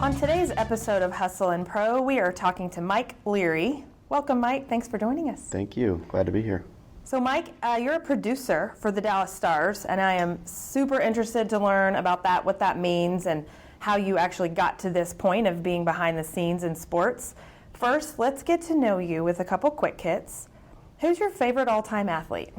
On today's episode of Hustle and Pro, we are talking to Mike Leary. Welcome, Mike. Thanks for joining us. Thank you. Glad to be here. So, Mike, you're a producer for the Dallas Stars, and I am super interested to learn about that, what that means, and how you actually got to this point of being behind the scenes in sports. First, let's get to know you with a couple quick hits. Who's your favorite all-time athlete?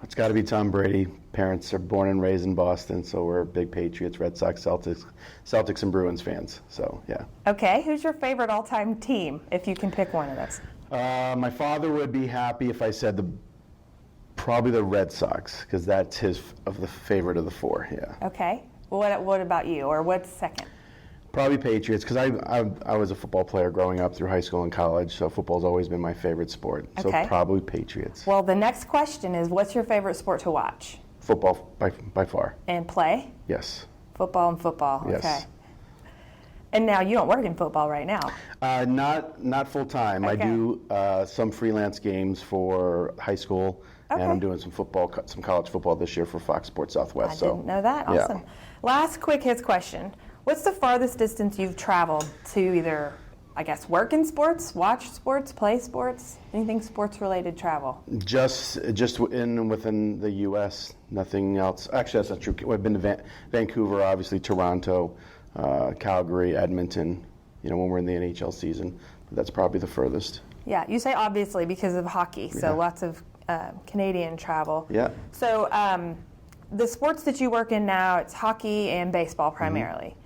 It's got to be Tom Brady. Parents are born and raised in Boston, so we're big Patriots, Red Sox, Celtics, and Bruins fans. So, yeah. Okay. Who's your favorite all-time team, if you can pick one of those? My father would be happy if I said probably the Red Sox, because that's the favorite of the four. Yeah. Okay. What about you, or what's second? Probably Patriots, because I was a football player growing up through high school and college, so football's always been my favorite sport. Okay. So probably Patriots. Well, the next question is, what's your favorite sport to watch? Football, by far. And play? Yes. Football and football. Yes. Okay. And now you don't work in football right now. Not full time. Okay. I do some freelance games for high school, Okay. and I'm doing some college football this year for Fox Sports Southwest. I didn't know that. Awesome. Yeah. Last quick hits question. What's the farthest distance you've traveled to either, I guess, work in sports, watch sports, play sports, anything sports related travel? Just within the U.S., nothing else. Actually, that's not true. I've been to Vancouver, obviously, Toronto, Calgary, Edmonton, when we're in the NHL season. That's probably the furthest. Yeah, you say obviously because of hockey, so Yeah. lots of Canadian travel. Yeah. So the sports that you work in now, it's hockey and baseball primarily. Mm-hmm.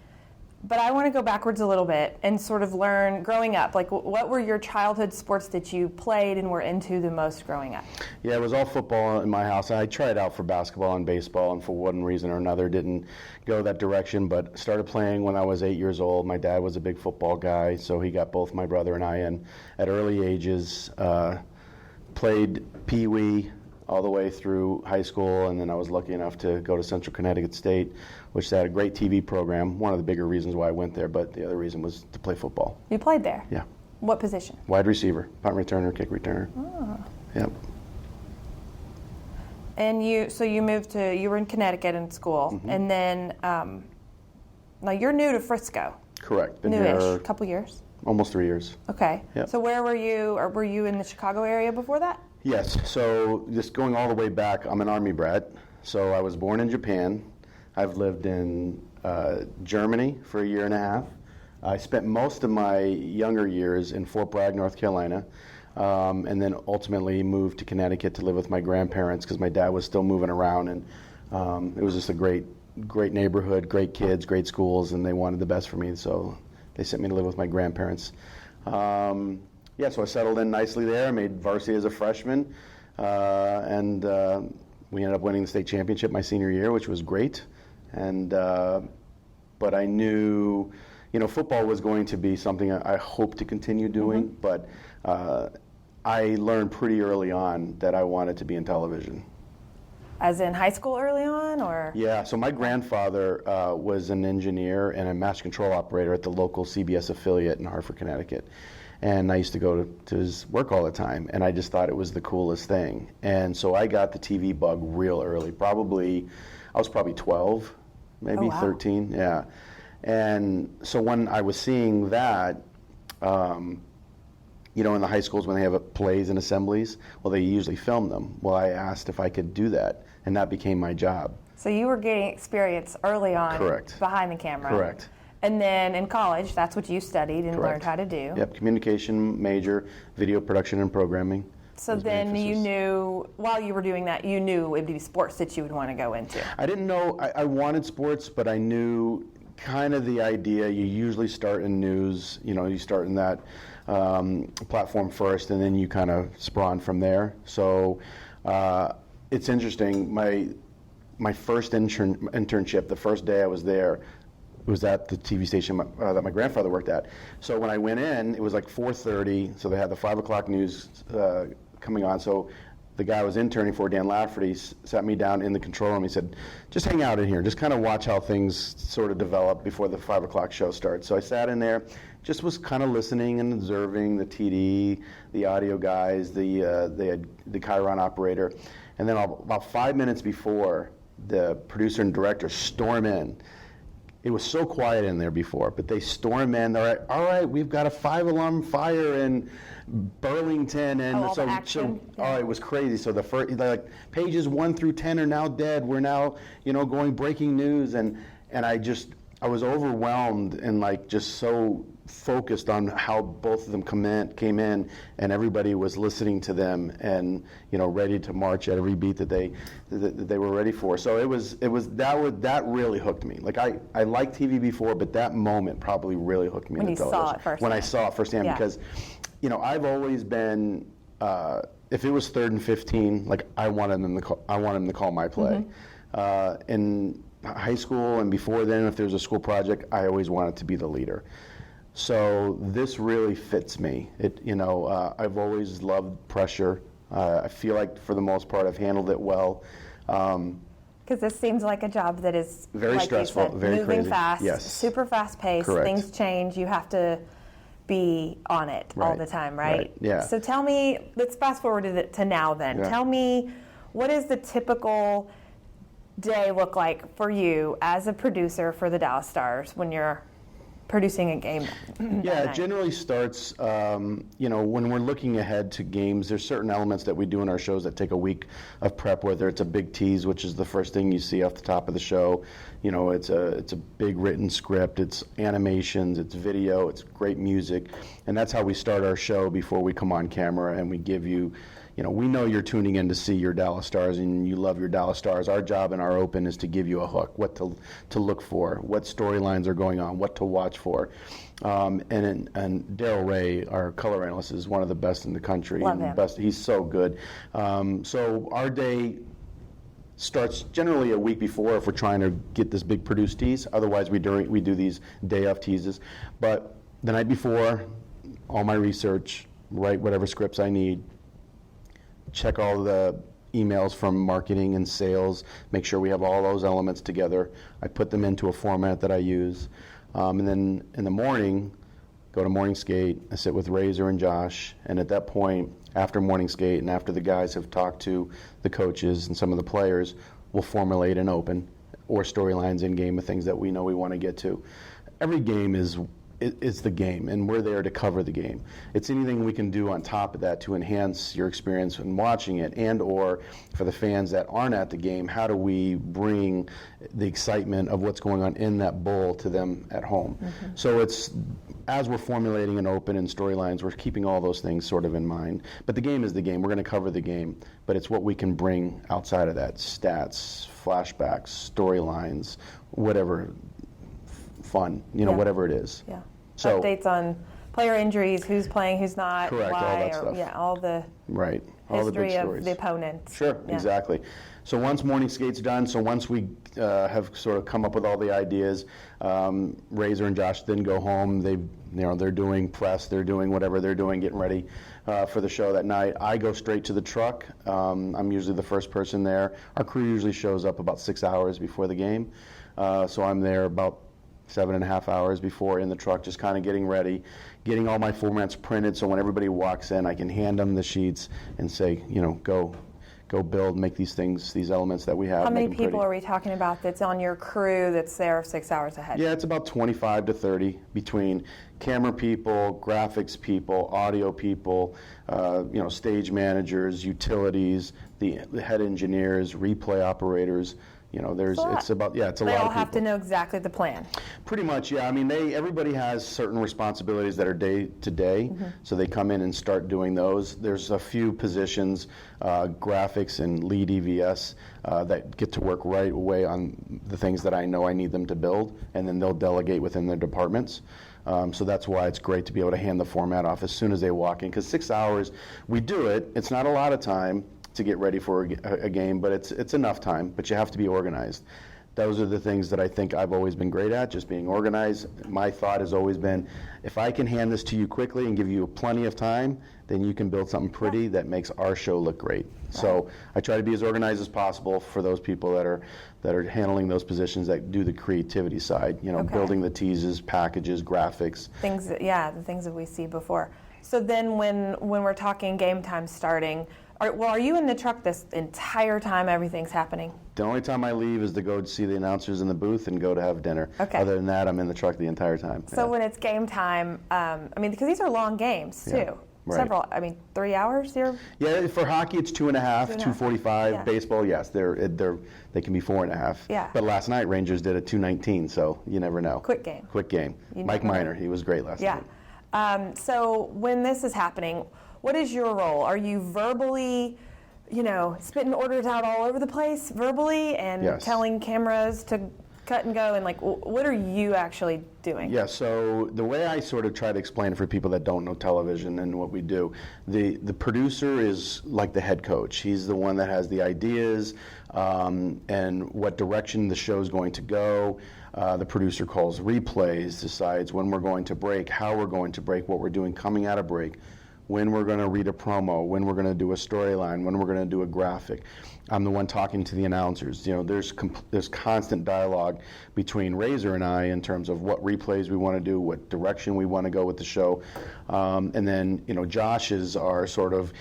But I want to go backwards a little bit and sort of learn, growing up, like what were your childhood sports that you played and were into the most growing up? Yeah, it was all football in my house. I tried out for basketball and baseball, and for one reason or another didn't go that direction, but started playing when I was 8 years old. My dad was a big football guy, so he got both my brother and I in at early ages. Played Pee Wee all the way through high school, and then I was lucky enough to go to Central Connecticut State, which had a great TV program. One of the bigger reasons why I went there, but the other reason was to play football. You played there? Yeah. What position? Wide receiver, punt returner, kick returner. Oh. Yep. And you were in Connecticut in school, Mm-hmm. and then now you're new to Frisco. Correct. Been Newish, here a couple years. almost 3 years. Okay. Yep. So where were you, or were you in the Chicago area before that? Yes, so just going all the way back, I'm an Army brat. So I was born in Japan. I've lived in Germany for a year and a half. I spent most of my younger years in Fort Bragg, North Carolina, and then ultimately moved to Connecticut to live with my grandparents because my dad was still moving around, and it was just a great neighborhood, great kids, great schools, and they wanted the best for me, so they sent me to live with my grandparents. So I settled in nicely there. I made varsity as a freshman, and we ended up winning the state championship my senior year, which was great. And but I knew, football was going to be something I hoped to continue doing. Mm-hmm. But I learned pretty early on that I wanted to be in television. As in high school early on, or? Yeah, so my grandfather was an engineer and a master control operator at the local CBS affiliate in Hartford, Connecticut. And I used to go to his work all the time, and I just thought it was the coolest thing. And so I got the TV bug real early. I was probably 12, maybe. Oh, wow. 13, yeah. And so when I was seeing that, in the high schools when they have plays and assemblies, well, they usually film them. Well, I asked if I could do that, and that became my job. So you were getting experience early on. Correct. Behind the camera. Correct. And then in college, that's what you studied and Correct. learned how to do. Yep, communication major, video production and programming. So then you knew, while you were doing that, you knew it would be sports that you would want to go into. I didn't know, I wanted sports, but I knew kind of the idea. You usually start in news, you start in that platform first, and then you kind of spawn from there. So it's interesting, my first internship, the first day I was there, was at the TV station that my grandfather worked at. So when I went in, it was like 4:30, so they had the 5 o'clock news coming on. So the guy I was interning for, Dan Lafferty, sat me down in the control room. He said, just hang out in here, just kind of watch how things sort of develop before the 5 o'clock show starts. So I sat in there, just was kind of listening and observing the TD, the audio guys, the Chiron operator. And then about 5 minutes before, the producer and director storm in, it was so quiet in there before, but they storm in. They're like, all right, we've got a 5-alarm fire in Burlington, and all the action. oh, it was crazy. So the first, like, pages 1 through 10 are now dead. We're now, going breaking news, and I was overwhelmed and like just so focused on how both of them came in, and everybody was listening to them and ready to march at every beat that they were ready for. So that really hooked me. Like I liked TV before, but that moment probably really hooked me. When you saw it firsthand. When I saw it firsthand, Yeah. because I've always been if it was 3rd and 15, like I wanted them to call my play. In high school and before then, if there was a school project, I always wanted to be the leader. So this really fits me. I've always loved pressure. I feel like for the most part I've handled it well. Because this seems like a job that is very like stressful, you said, very moving crazy. fast, Yes. super fast paced. Correct. Things change. You have to be on it all Right. the time, right? Right. Yeah. So tell me, let's fast forward to now then. Yeah. Tell me, what is the typical day look like for you as a producer for the Dallas Stars when you're producing a game? Yeah, it generally starts, when we're looking ahead to games, there's certain elements that we do in our shows that take a week of prep, whether it's a big tease, which is the first thing you see off the top of the show. It's a big written script, it's animations, it's video, it's great music, and that's how we start our show before we come on camera, and we give you, we know you're tuning in to see your Dallas Stars and you love your Dallas Stars. Our job in our open is to give you a hook, what to look for, what storylines are going on, what to watch for. And Daryl Ray, our color analyst, is one of the best in the country. Love him. He's so good. So our day starts generally a week before if we're trying to get this big produced tease. Otherwise, we do these day of teases. But the night before, all my research, write whatever scripts I need, check all the emails from marketing and sales, make sure we have all those elements together. I put them into a format that I use. And then in the morning, go to morning skate. I sit with Razor and Josh. And at that point, after morning skate and after the guys have talked to the coaches and some of the players, we'll formulate an open or storylines in game of things that we know we want to get to. Every game is the game, and we're there to cover the game. It's anything we can do on top of that to enhance your experience in watching it, and or for the fans that aren't at the game, how do we bring the excitement of what's going on in that bowl to them at home? So it's, as we're formulating an open and storylines, we're keeping all those things sort of in mind. But the game is the game. We're going to cover the game, but it's what we can bring outside of that: stats, flashbacks, storylines, whatever, fun, whatever it is. Yeah. So, updates on player injuries, who's playing, who's not, correct, why, all that stuff. Yeah, all the right, all the big history of stories. the opponent. Sure, Yeah. exactly. So once morning skate's done, so once we have sort of come up with all the ideas, Razor and Josh then go home. They're doing press, they're doing whatever they're doing, getting ready for the show that night. I go straight to the truck. I'm usually the first person there. Our crew usually shows up about 6 hours before the game, so I'm there about 7.5 hours before in the truck, just kind of getting ready, getting all my formats printed, so when everybody walks in, I can hand them the sheets and say, go build, make these things, these elements that we have. How many make them people pretty. are we talking about that's on your crew that's there 6 hours ahead? Yeah, it's about 25 to 30 between camera people, graphics people, audio people, stage managers, utilities, the head engineers, replay operators. It's a lot of people. They all have to know exactly the plan. Pretty much, yeah. I mean, everybody has certain responsibilities that are day to day, so they come in and start doing those. There's a few positions, graphics and lead EVS, that get to work right away on the things that I know I need them to build, and then they'll delegate within their departments. So that's why it's great to be able to hand the format off as soon as they walk in, because 6 hours, we do it. It's not a lot of time to get ready for a game, but it's enough time, but you have to be organized. Those are the things that I think I've always been great at, just being organized. My thought has always been, if I can hand this to you quickly and give you plenty of time, then you can build something pretty that makes our show look great. Right. So I try to be as organized as possible for those people that are handling those positions that do the creativity side, building the teases, packages, graphics. The things that we see before. So then when we're talking game time starting, are you in the truck this entire time everything's happening? The only time I leave is to go see the announcers in the booth and go to have dinner. Okay. Other than that, I'm in the truck the entire time. So when it's game time, because these are long games too. Yeah, right. 3 hours here? Yeah, for hockey it's 2.5, 2:45. Yeah. Baseball, yes, they can be 4.5. Yeah. But last night Rangers did a 2:19, so you never know. Quick game. Quick game. You Mike never know. Miner, he was great last night. Yeah. So when this is happening, what is your role? Are you verbally, spitting orders out all over the place verbally and Yes. telling cameras to cut and go, and what are you actually doing? Yeah, so the way I sort of try to explain it for people that don't know television and what we do, the producer is like the head coach. He's the one that has the ideas and what direction the show's going to go. The producer calls replays, decides when we're going to break, how we're going to break, what we're doing coming out of break, when we're going to read a promo, when we're going to do a storyline, when we're going to do a graphic. I'm the one talking to the announcers. There's constant dialogue between Razor and I in terms of what replays we want to do, what direction we want to go with the show. And then, Josh is our sort of,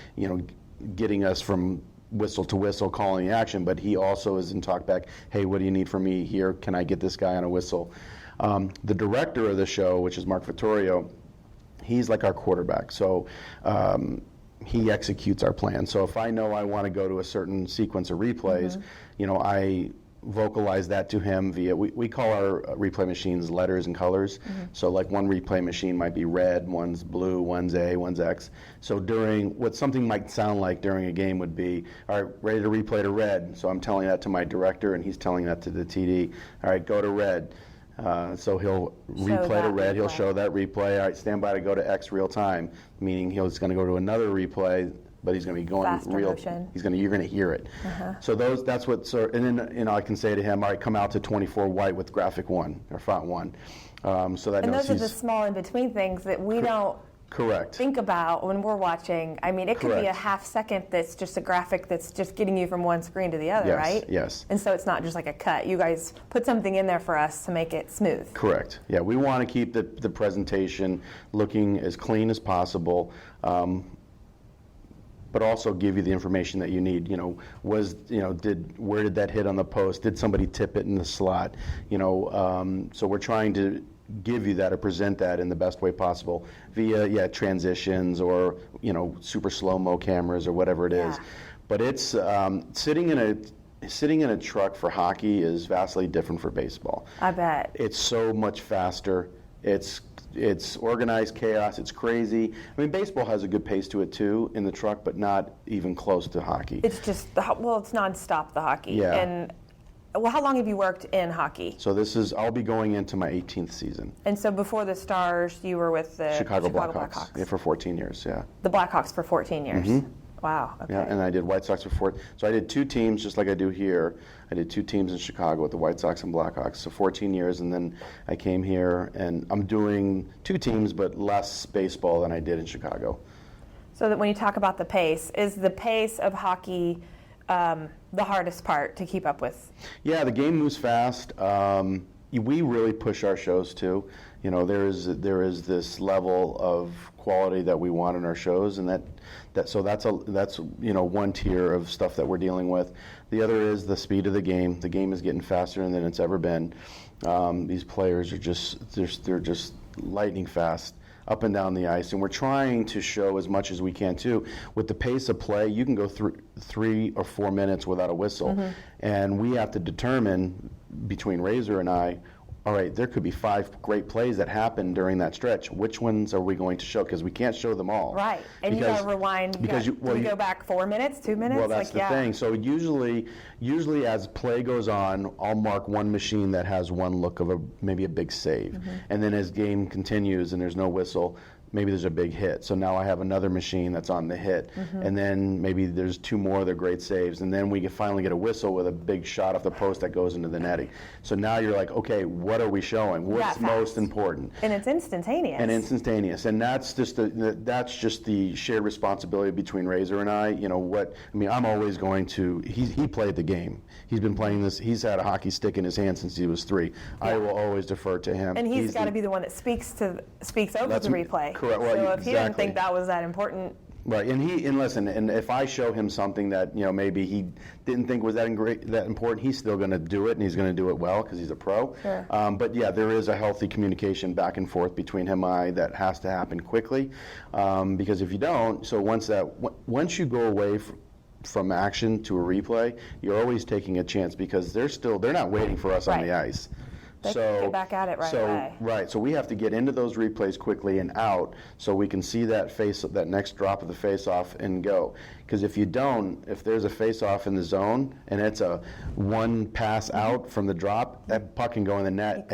getting us from whistle to whistle, calling the action, but he also is in talk back, hey, what do you need from me here? Can I get this guy on a whistle? The director of the show, which is Mark Vittorio, he's like our quarterback. So he executes our plan. So if I know I want to go to a certain sequence of replays, I vocalize that to him via, we call our replay machines letters and colors. So like one replay machine might be red, one's blue, one's A, one's X. So during what something might sound like during a game would be, all right, ready to replay to red. So I'm telling that to my director and he's telling that to the TD. All right, go to red. So he'll replay to red, he'll show that replay. All right, stand by to go to X real time, meaning he's going to go to another replay, but he's going to be going faster real. motion. You're going to hear it. So that's what. So and then I can say to him, all right, come out to 24 white with graphic 1 or font 1. So that And knows those are the small in between things that we don't correct. think about when we're watching. It could be a Correct. half second that's just a graphic that's just getting you from one screen to the other, Yes, right? yes. And so it's not just like a cut. You guys put something in there for us to make it smooth. Correct. Yeah, we want to keep the presentation looking as clean as possible, but also give you the information that you need. Where did that hit on the post? Did somebody tip it in the slot? So we're trying to give you that or present that in the best way possible via transitions or super slow-mo cameras or whatever it is. But it's sitting in a truck for hockey is vastly different for baseball. I bet. It's so much faster. It's organized chaos. It's crazy. Baseball has a good pace to it too in the truck, but not even close to hockey. It's just it's nonstop, the hockey. Yeah. And how long have you worked in hockey? So I'll be going into my 18th season. And so before the Stars, you were with the Chicago Blackhawks. Yeah, for 14 years. Yeah. The Blackhawks for 14 years. Wow. Okay. Yeah, and I did White Sox for So I did 2 teams just like I do here. I did 2 teams in Chicago with the White Sox and Blackhawks. So 14 years, and then I came here, and I'm doing 2 teams, but less baseball than I did in Chicago. So that when you talk about the pace, is the pace of hockey the hardest part to keep up with? Yeah, the game moves fast. We really push our shows too. There is this level of quality that we want in our shows, and that's one tier of stuff that we're dealing with. The other is the speed of the game. The game is getting faster than it's ever been. These players are they're just lightning fast up and down the ice, and we're trying to show as much as we can too. With the pace of play, you can go through 3 or 4 minutes without a whistle, and we have to determine between Razor and I, all right, there could be 5 great plays that happen during that stretch. Which ones are we going to show? Because we can't show them all. Right, and you got to rewind. You go back 4 minutes, 2 minutes? Well, that's the thing. So usually as play goes on, I'll mark one machine that has one look of maybe a big save. And then as game continues and there's no whistle, maybe there's a big hit. So now I have another machine that's on the hit. And then maybe there's 2 more that are great saves. And then we finally get a whistle with a big shot off the post that goes into the netting. So now you're like, okay, what are we showing? What's most important? And it's instantaneous. And that's just the shared responsibility between Razor and I. I'm always going to, he played the game. He's been playing this, he's had a hockey stick in his hand since he was 3. I will always defer to him. And he's got to be the one that speaks over the replay. Correct. Well, so if he didn't think that was that important, Right, and listen, and if I show him something that maybe he didn't think was that important, he's still going to do it, and he's going to do it well because he's a pro. Sure. But yeah, there is a healthy communication back and forth between him and I that has to happen quickly, because if you don't, so once you go away from action to a replay, you're always taking a chance because they're not waiting for us on the ice. They can get back at it right away. Right, so we have to get into those replays quickly and out so we can see that next drop of the face-off and go. Because if you don't, if there's a face-off in the zone and it's a one pass out from the drop, that puck can go in the net.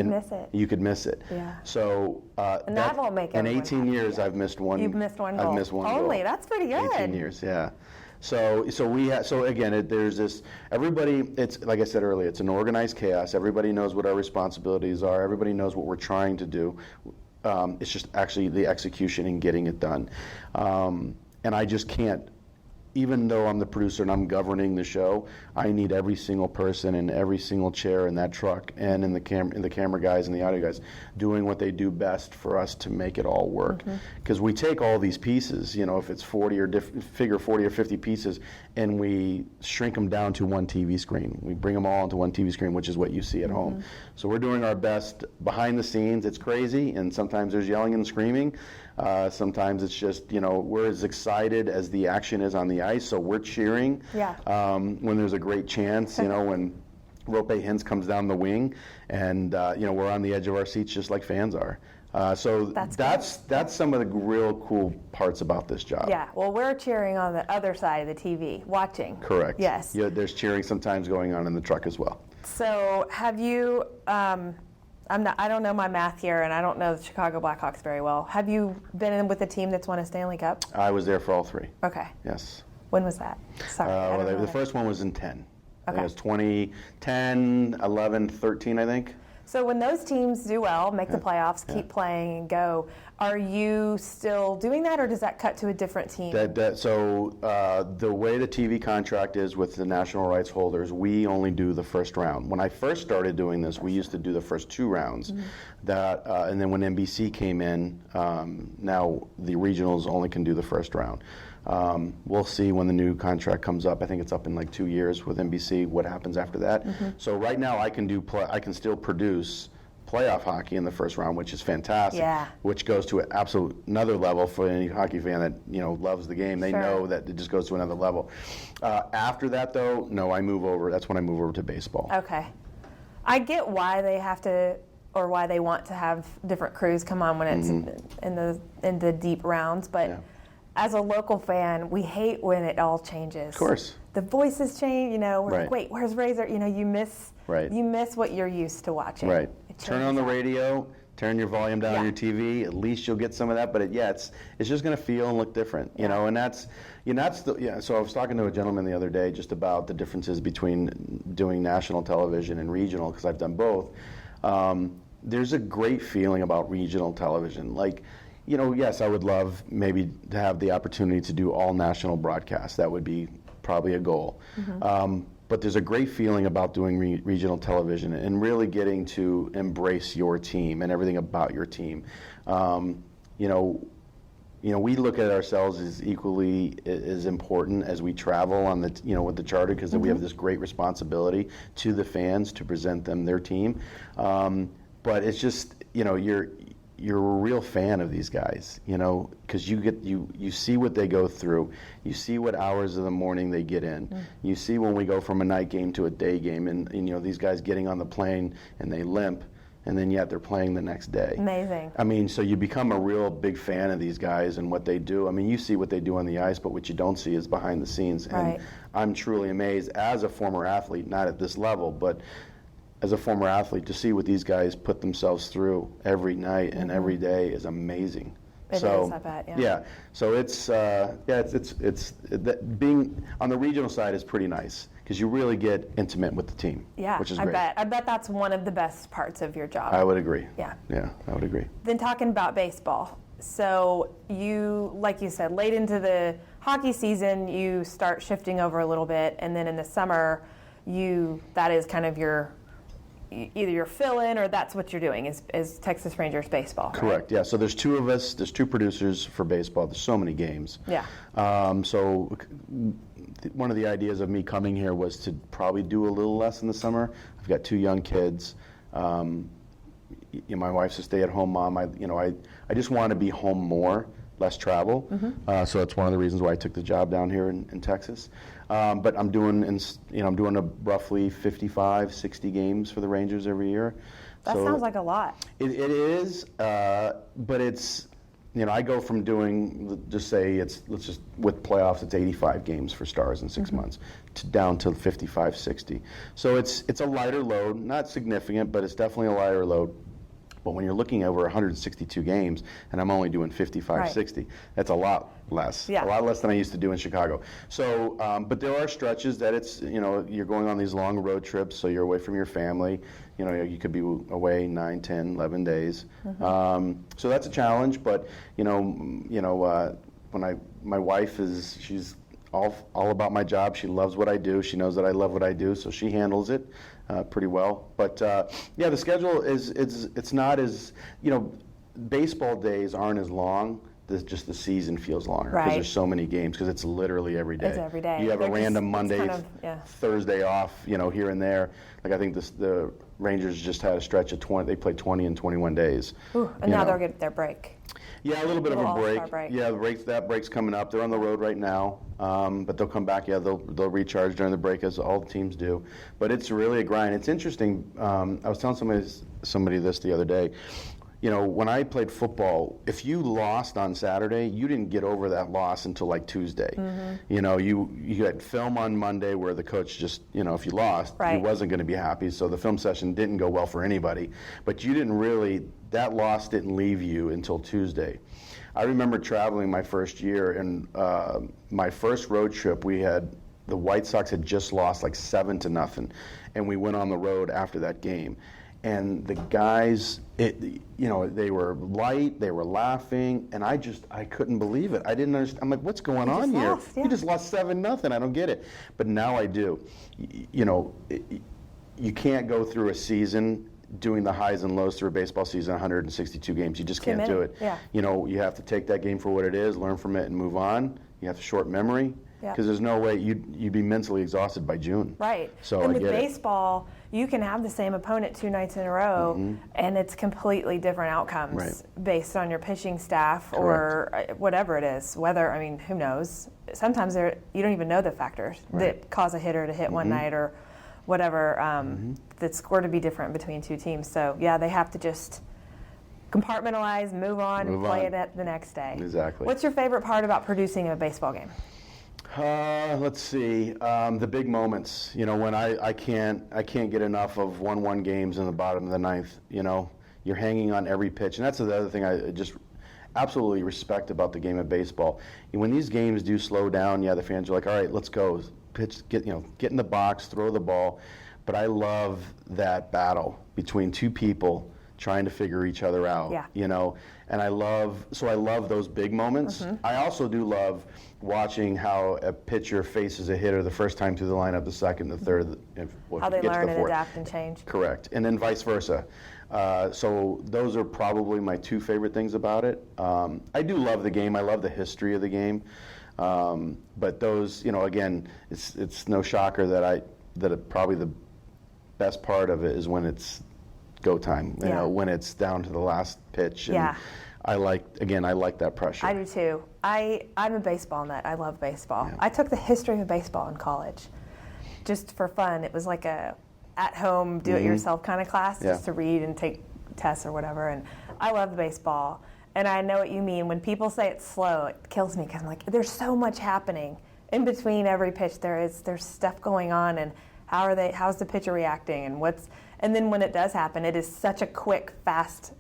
You could miss it. Yeah. So and that won't make it. In 18 years, I've missed one. You've missed one goal. I've missed one Only, goal. that's pretty good. 18 years, yeah. So again, there's this. Everybody, it's like I said earlier, it's an organized chaos. Everybody knows what our responsibilities are. Everybody knows what we're trying to do. It's just actually the execution and getting it done. And I just can't. Even though I'm the producer and I'm governing the show, I need every single person in every single chair in that truck and in the camera guys and the audio guys doing what they do best for us to make it all work. Because we take all these pieces, if it's 40 or figure 40 or 50 pieces, and we shrink them down to one TV screen. We bring them all into one TV screen, which is what you see at home. So we're doing our best behind the scenes. It's crazy, and sometimes there's yelling and screaming. Sometimes it's just, we're as excited as the action is on the ice, so we're cheering when there's a great chance, when Rope Hintz comes down the wing, and, we're on the edge of our seats just like fans are. So that's some of the real cool parts about this job. Yeah, well, we're cheering on the other side of the TV, watching. Correct. Yes. Yeah, there's cheering sometimes going on in the truck as well. So have you... I don't know my math here, and I don't know the Chicago Blackhawks very well. Have you been in with a team that's won a Stanley Cup? I was there for all three. Okay. Yes. When was that? Sorry. The first one was in 10. Okay. It was 2010, 11, 13, I think. So when those teams do well, make the playoffs, keep playing and go, are you still doing that, or does that cut to a different team? So the way the TV contract is with the national rights holders, we only do the first round. When I first started doing this, we used to do the first 2 rounds. And then when NBC came in, now the regionals only can do the first round. We'll see when the new contract comes up. I think it's up in like 2 years with NBC, what happens after that. So right now I can still produce playoff hockey in the first round, which is fantastic, which goes to an absolute another level for any hockey fan that loves the game. They know that it just goes to another level. After that, though, no, I move over. That's when I move over to baseball. Okay. I get why they have to, or why they want to have different crews come on when it's in the deep rounds, but as a local fan, we hate when it all changes. Of course. The voices change, we're like, wait, where's Razor? You miss what you're used to watching. Right. Turn on the radio, turn your volume down on your TV, at least you'll get some of that, but it's just going to feel and look different, and that's so I was talking to a gentleman the other day just about the differences between doing national television and regional, because I've done both. There's a great feeling about regional television. Like, yes, I would love maybe to have the opportunity to do all national broadcasts. That would be probably a goal. But there's a great feeling about doing regional television and really getting to embrace your team and everything about your team. We look at ourselves as equally as important as we travel on the with the charter, because we have this great responsibility to the fans to present them their team. But it's just you're a real fan of these guys, because you see what they go through, you see what hours of the morning they get in, you see when we go from a night game to a day game, and these guys getting on the plane and they limp, and then yet they're playing the next day. Amazing. I mean, so you become a real big fan of these guys and what they do. I mean, you see what they do on the ice, but what you don't see is behind the scenes. And I'm truly amazed as a former athlete, not at this level, but as a former athlete, to see what these guys put themselves through every night and every day is amazing. It is, I bet. Yeah. So it's being on the regional side is pretty nice, because you really get intimate with the team. Yeah, which is great. I bet that's one of the best parts of your job. I would agree. Yeah. Yeah, I would agree. Then talking about baseball. So you, like you said, late into the hockey season, you start shifting over a little bit, and then in the summer, that is kind of either you're fill-in or that's what you're doing is Texas Rangers baseball. Correct. Right? Yeah. So there's two of us. There's two producers for baseball. There's so many games. Yeah. So one of the ideas of me coming here was to probably do a little less in the summer. I've got two young kids. My wife's a stay-at-home mom. I just want to be home more, less travel. So that's one of the reasons why I took the job down here in Texas. But I'm doing roughly 55, 60 games for the Rangers every year. That sounds like a lot. It is, but it's, I go from doing, let's just with playoffs, it's 85 games for Stars in 6 months, down to 55, 60. So it's a lighter load, not significant, but it's definitely a lighter load. But when you're looking over 162 games, and I'm only doing 55, right. 60, that's a lot less. Yeah. A lot less than I used to do in Chicago. So, but there are stretches that it's, you're going on these long road trips, so you're away from your family. You could be away 9, 10, 11 days. So that's a challenge, but, when my wife she's all about my job. She loves what I do. She knows that I love what I do, so she handles it pretty well. But yeah, the schedule it's not as, baseball days aren't as long. Just the season feels longer because there's so many games because it's literally every day. It's every day. You have a random Monday, Thursday off, here and there. Like I think the Rangers just had a stretch of 20. They played 20 and 21 days. Ooh, and now they'll get their break. Yeah, a little bit of a break. break. Yeah, that break's coming up. They're on the road right now, but they'll come back. Yeah, they'll recharge during the break, as all the teams do. But it's really a grind. It's interesting. I was telling somebody this the other day. When I played football, if you lost on Saturday, you didn't get over that loss until like Tuesday. You had film on Monday where the coach just, if you lost, he wasn't going to be happy. So the film session didn't go well for anybody. But you didn't really, that loss didn't leave you until Tuesday. I remember traveling my first year, and my first road trip, the White Sox had just lost like 7-0, and we went on the road after that game. And the guys, they were light, they were laughing, and I couldn't believe it. I didn't understand. I'm like, what's going on here? Lost, yeah. You just lost 7-0. I don't get it. But now I do. You can't go through a season doing the highs and lows through a baseball season, 162 games. You just can't do it. Yeah. You have to take that game for what it is, learn from it, and move on. You have a short memory. Because there's no way you'd be mentally exhausted by June. Right. So and I with get baseball, you can have the same opponent 2 nights in a row, and it's completely different outcomes based on your pitching staff or whatever it is. Who knows? Sometimes you don't even know the factors that cause a hitter to hit one night or whatever. The score to be different between two teams. So yeah, they have to just compartmentalize, move on, and play it the next day. Exactly. What's your favorite part about producing a baseball game? Let's see. The big moments. When I can't get enough of 1-1 games in the bottom of the ninth. You're hanging on every pitch, and that's the other thing I just absolutely respect about the game of baseball. When these games do slow down, the fans are like, all right, let's go. Pitch, get in the box, throw the ball. But I love that battle between two people trying to figure each other out. And I love those big moments. I also do love watching how a pitcher faces a hitter the first time through the lineup, the second, the third, how they learn and adapt and change. Correct, and then vice versa. So those are probably my two favorite things about it. I do love the game. I love the history of the game. But those, again, it's no shocker that probably the best part of it is when it's go time, when it's down to the last pitch. And I like that pressure. I do too. I'm a baseball nut. I love baseball. I took the history of baseball in college just for fun. It was like a at-home, do-it-yourself kind of class, just to read and take tests or whatever. And I love baseball. And I know what you mean. When people say it's slow, it kills me because I'm like, there's so much happening in between every pitch. There's stuff going on, and how's the pitcher reacting, and then when it does happen, it is such a quick, fast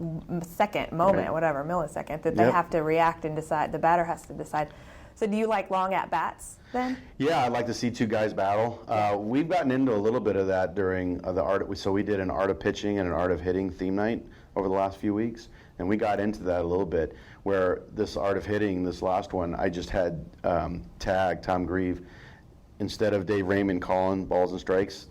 millisecond that they have to react and decide. The batter has to decide. So do you like long at-bats then? Yeah, I'd like to see two guys battle. We've gotten into a little bit of that during the art. So we did an art of pitching and an art of hitting theme night over the last few weeks, and we got into that a little bit, where this art of hitting, this last one, I just had Tom Grieve, instead of Dave Raymond calling balls and strikes,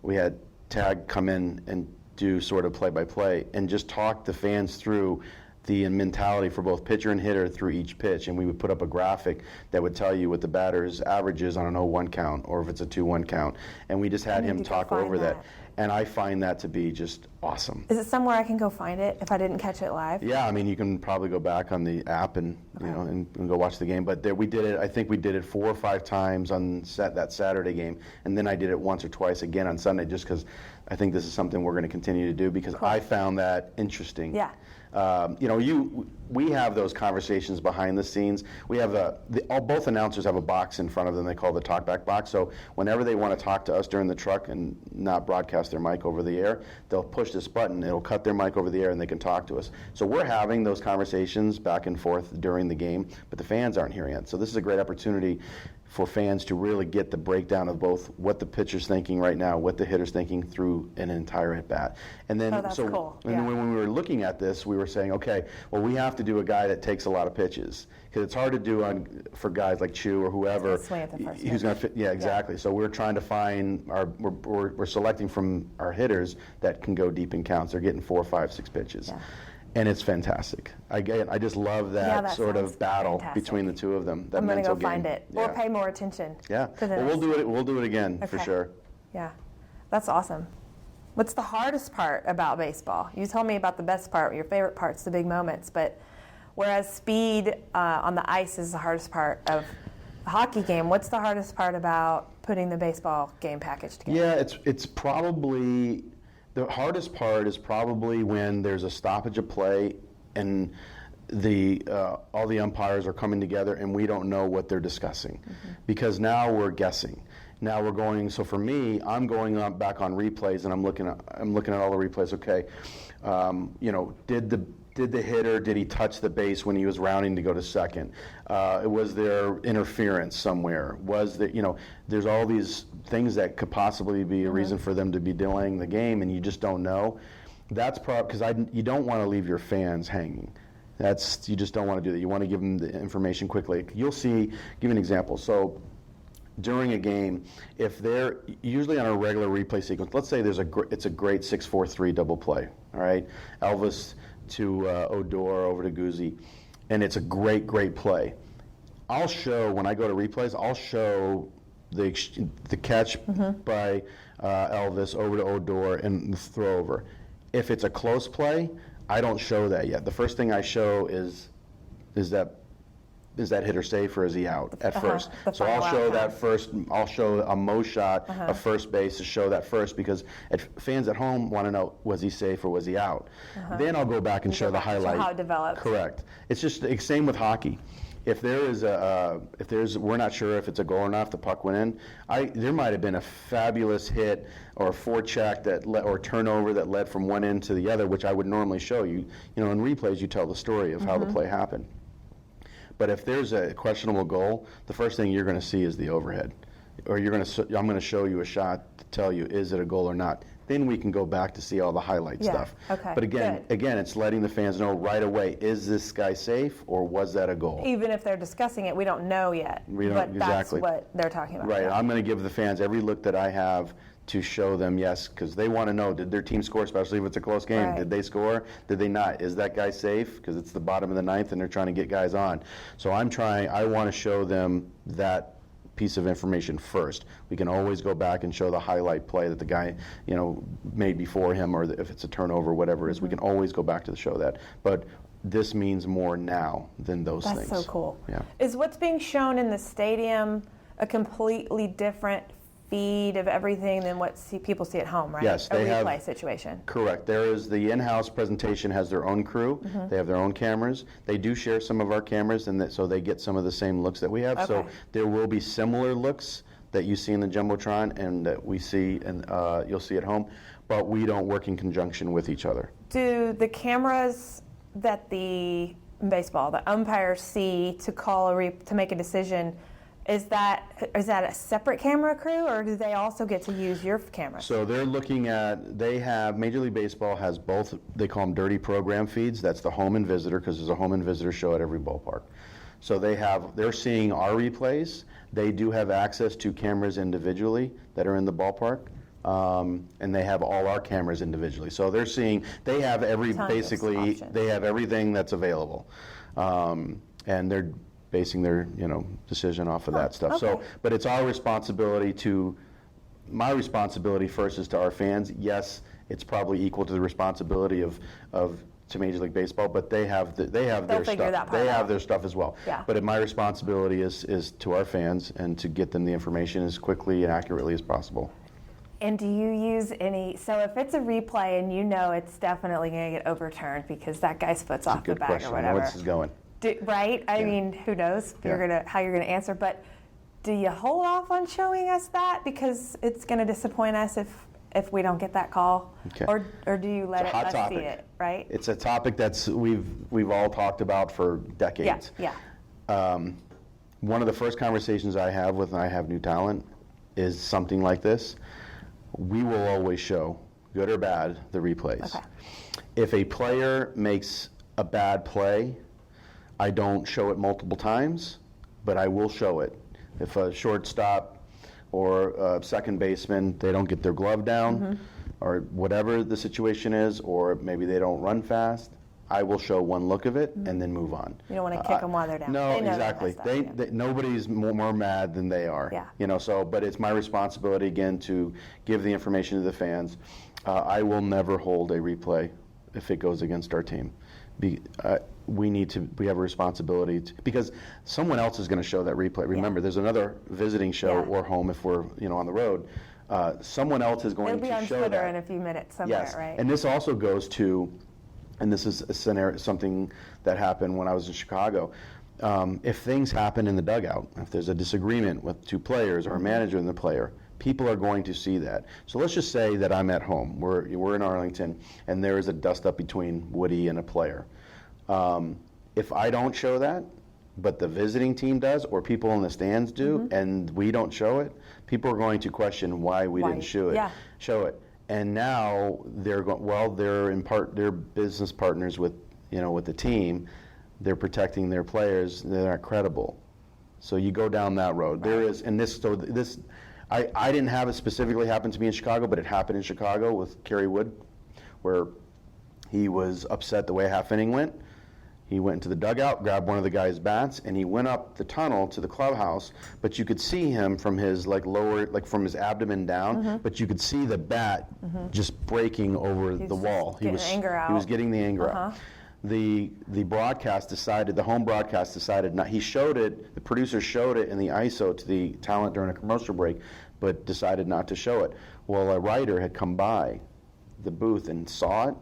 we had Tag come in and do sort of play-by-play and just talk the fans through the mentality for both pitcher and hitter through each pitch, and we would put up a graphic that would tell you what the batter's average is on an 0-1 count or if it's a 2-1 count, and we just had him talk over that. And I find that to be just awesome. Is it somewhere I can go find it if I didn't catch it live? Yeah, I mean, you can probably go back on the app and and go watch the game. But there, we did it. I think we did it 4 or 5 times on that Saturday game, and then I did it once or twice again on Sunday, just because I think this is something we're going to continue to do because I found that interesting. Yeah. We have those conversations behind the scenes. We have both announcers have a box in front of them they call the talkback box. So whenever they want to talk to us during the truck and not broadcast their mic over the air, they'll push this button. It'll cut their mic over the air and they can talk to us. So we're having those conversations back and forth during the game, but the fans aren't hearing it. So this is a great opportunity for fans to really get the breakdown of both what the pitcher's thinking right now, what the hitter's thinking through an entire at bat. And then cool. And then when we were looking at this, we were saying, okay, well, we have to do a guy that takes a lot of pitches because it's hard to do for guys like Chu or whoever swing at the first who's going to fit. Yeah, exactly. Yeah. So we're trying to find we're selecting from our hitters that can go deep in counts. They're getting 4, 5, 6 pitches. Yeah. And it's fantastic. I just love that sort of battle between the two of them. That I'm going to go game. find it or pay more attention. Yeah. Well, we'll do it. We'll do it again for sure. Yeah, that's awesome. What's the hardest part about baseball? You told me about the best part, your favorite parts, the big moments. But whereas speed on the ice is the hardest part of a hockey game, what's the hardest part about putting the baseball game package together? Yeah, it's probably. The hardest part is probably when there's a stoppage of play and all the umpires are coming together and we don't know what they're discussing because now we're guessing. Now we're going. So for me, I'm going back on replays and I'm looking at all the replays. Okay, did the hitter, did he touch the base when he was rounding to go to second? Was there interference somewhere? Was there, there's all these things that could possibly be a reason for them to be delaying the game, and you just don't know. That's because you don't want to leave your fans hanging. You just don't want to do that. You want to give them the information quickly. You'll see. Give you an example. So during a game, if they're usually on a regular replay sequence, let's say it's a great 6-4-3 double play. All right, Elvis to Odor over to Guzzi, and it's a great play. I'll show, when I go to replays, I'll show the catch by Elvis over to Odor and the throw over. If it's a close play, I don't show that yet. The first thing I show is that hitter safe or is he out at first? So I'll show that first. I'll show a Mo shot of first base to show that first because fans at home want to know, was he safe or was he out? Then I'll go back and show the highlight. How it develops. Correct. It's just the same with hockey. If we're not sure if it's a goal or not, if the puck went in, there might have been a fabulous hit or a forecheck or turnover that led from one end to the other, which I would normally show you. In replays, you tell the story of how the play happened. But if there's a questionable goal, the first thing you're going to see is the overhead, or I'm going to show you a shot to tell you is it a goal or not. Then we can go back to see all the highlight stuff. Okay. But again, it's letting the fans know right away: is this guy safe, or was that a goal? Even if they're discussing it, we don't know yet. But exactly. That's what they're talking about. Right. Yeah. I'm going to give the fans every look that I have to show them yes, because they want to know, did their team score, especially if it's a close game? Right. Did they score? Did they not? Is that guy safe? Because it's the bottom of the ninth and they're trying to get guys on. So I want to show them that piece of information first. We can always go back and show the highlight play that the guy, made before him, or if it's a turnover, whatever it is, we can always go back to show that. But this means more now than those things. That's so cool. Yeah. Is what's being shown in the stadium a completely different feed of everything than what people see at home, right? Yes, they have. A replay situation. Correct. There is the in-house presentation has their own crew. They have their own cameras. They do share some of our cameras, and so they get some of the same looks that we have. Okay. So there will be similar looks that you see in the Jumbotron and that we see and you'll see at home, but we don't work in conjunction with each other. Do the cameras that the umpires see to make a decision, is that a separate camera crew, or do they also get to use your camera? So they're looking at, Major League Baseball has both, they call them dirty program feeds. That's the home and visitor, because there's a home and visitor show at every ballpark. So they're seeing our replays. They do have access to cameras individually that are in the ballpark. and they have all our cameras individually. So they're seeing, they have they have everything that's available, and they're basing their decision off of that stuff. Okay. So, but it's our responsibility my responsibility first is to our fans. Yes, it's probably equal to the responsibility of to Major League Baseball, but they have their stuff. They have their stuff as well. Yeah. But my responsibility is to our fans and to get them the information as quickly and accurately as possible. And do you use any, so if it's a replay and it's definitely going to get overturned because that guy's foot's off the bag question. or whatever. I know where this is going. Right? I mean, who knows how you're going to answer, but do you hold off on showing us that because it's going to disappoint us if we don't get that call? Okay. Or do you let us see it, right? It's a topic that's we've all talked about for decades. Yeah. One of the first conversations I have with I Have New Talent is something like this. We will always show, good or bad, the replays. Okay. If a player makes a bad play, I don't show it multiple times, but I will show it. If a shortstop or a second baseman, they don't get their glove down, or whatever the situation is, or maybe they don't run fast, I will show one look of it and then move on. You don't want to kick them while they're down. No, exactly. Nobody's more mad than they are. Yeah. So, but it's my responsibility again to give the information to the fans. I will never hold a replay if it goes against our team. We have a responsibility because someone else is going to show that replay. Remember, there's another visiting show or home if we're on the road. Someone else is going to show that. It'll be on Twitter in a few minutes somewhere, yes. right? And this also goes to, and this is a scenario, something that happened when I was in Chicago. If things happen in the dugout, if there's a disagreement with two players or a manager and the player, people are going to see that. So let's just say that I'm at home. We're in Arlington, and there is a dust-up between Woody and a player. If I don't show that, but the visiting team does, or people in the stands do, and we don't show it, people are going to question why we didn't show it. And now they're going. Well, they're business partners with the team. They're protecting their players. They're not credible. So you go down that road. There is, and this. So this, I didn't have it specifically happen to me in Chicago, but it happened in Chicago with Kerry Wood, where he was upset the way a half inning went. He went into the dugout, grabbed one of the guy's bats, and he went up the tunnel to the clubhouse. But you could see him from his from his abdomen down. But you could see the bat just breaking over the wall. He was getting the anger out. The broadcast decided, the home broadcast decided not. He showed it. The producer showed it in the ISO to the talent during a commercial break, but decided not to show it. Well, a writer had come by the booth and saw it.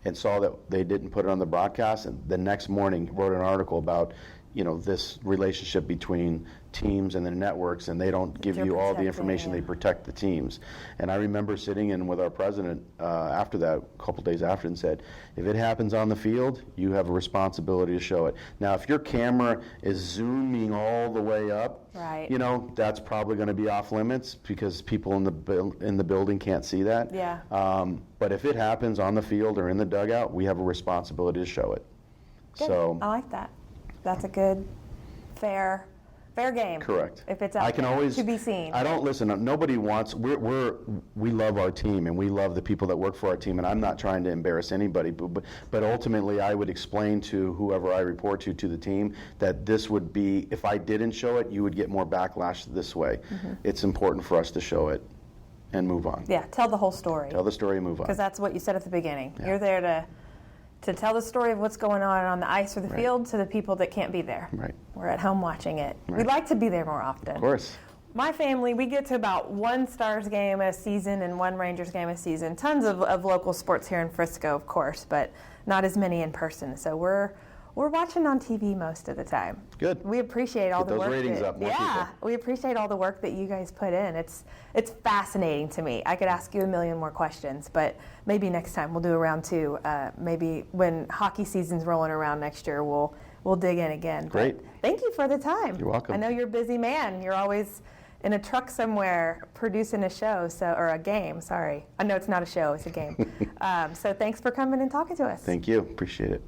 And saw that they didn't put it on the broadcast, and the next morning wrote an article about, this relationship between teams and the networks, and they don't give you all the information. They protect the teams. And I remember sitting in with our president after that, a couple days after, and said, if it happens on the field, you have a responsibility to show it. Now, if your camera is zooming all the way up, that's probably going to be off limits because people in the building can't see that. Yeah. But if it happens on the field or in the dugout, we have a responsibility to show it. Good. So I like that. That's a good, fair game. Correct. If it's out there to be seen. I don't listen. Nobody wants. We love our team and we love the people that work for our team. And I'm not trying to embarrass anybody. But ultimately, I would explain to whoever I report to the team that this would be, if I didn't show it, you would get more backlash this way. It's important for us to show it and move on. Yeah. Tell the whole story. Tell the story and move on. Because that's what you said at the beginning. Yeah. You're there to tell the story of what's going on the ice or the field to the people that can't be there. Right. We're at home watching it. Right. We'd like to be there more often. Of course. My family, we get to about one Stars game a season and one Rangers game a season. Tons of local sports here in Frisco, of course, but not as many in person. So we're watching on TV most of the time. Good. We appreciate all the work. Get those ratings up. More people. We appreciate all the work that you guys put in. It's fascinating to me. I could ask you a million more questions, but maybe next time we'll do a round two. Maybe when hockey season's rolling around next year, we'll dig in again. Great. But thank you for the time. You're welcome. I know you're a busy man. You're always in a truck somewhere producing a show, or a game. Sorry, I know it's not a show; it's a game. So thanks for coming and talking to us. Thank you. Appreciate it.